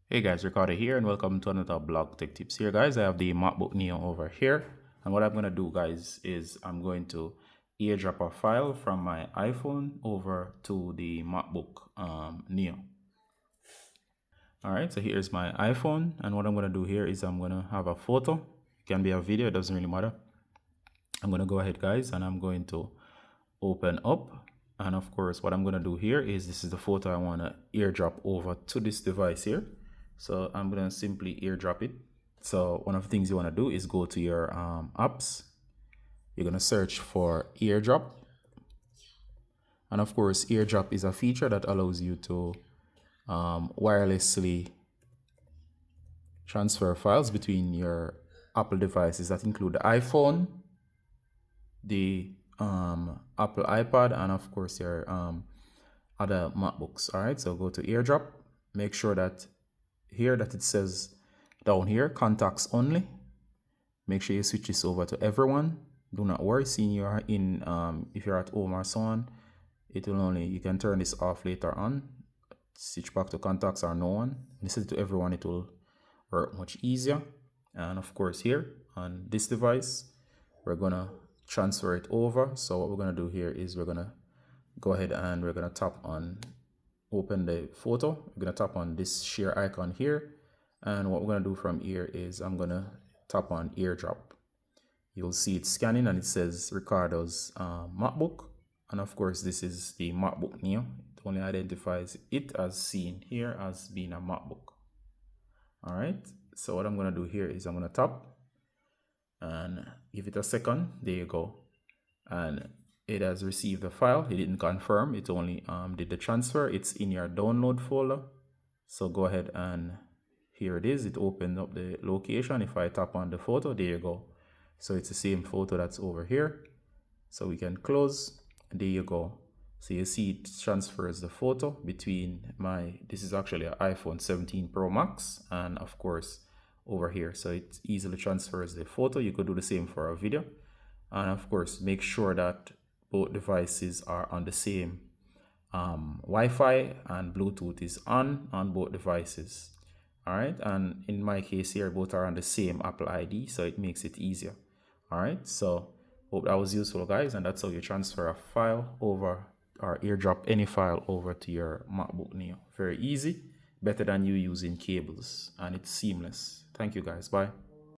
Hey guys, Ricardo here and welcome to another blog tech tips. Here guys, I have the MacBook Neo over here, and what I'm going to do guys is I'm going to airdrop a file from my iPhone over to the MacBook Neo. Alright, so here's my iPhone, and what I'm going to do here is I'm going to have a photo. It can be a video, it doesn't really matter. I'm going to go ahead guys and I'm going to open up, and of course what I'm going to do here is this is the photo I want to airdrop over to this device here. So I'm going to simply airdrop it. So one of the things you want to do is go to your apps. You're going to search for Airdrop. And of course, Airdrop is a feature that allows you to wirelessly transfer files between your Apple devices that include the iPhone, the Apple iPad, and of course your other MacBooks. All right, so go to Airdrop. Make sure that here that it says down here contacts only. Make sure you switch this over to everyone. Do not worry, seeing you are in if you're at home or so on, it will only, you can turn this off later on. Switch back to contacts or no one. When you set it to everyone, it will work much easier. And of course here on this device, we're gonna transfer it over. So what we're gonna do here is we're gonna go ahead and we're gonna tap on open the photo. We're going to tap on this share icon here, and what we're going to do from here is I'm going to tap on airdrop. You'll see it scanning and it says Ricardo's MacBook, and of course this is the MacBook Neo. It only identifies it as seen here as being a MacBook. All right, so what I'm going to do here is I'm going to tap and give it a second. There you go, and it has received the file. It didn't confirm, it only did the transfer. It's in your download folder, so go ahead and here it is. It opened up the location. If I tap on the photo, there you go. So it's the same photo that's over here, so we can close. There you go. So you see it transfers the photo between this is actually an iPhone 17 Pro Max, and of course over here, so it easily transfers the photo. You could do the same for a video, and of course make sure that both devices are on the same Wi-Fi and Bluetooth is on both devices. All right, and in my case here, both are on the same Apple ID, so it makes it easier. All right, so hope that was useful guys, and that's how you transfer a file over or airdrop any file over to your MacBook Neo. Very easy, better than you using cables, and it's seamless. Thank you guys, bye.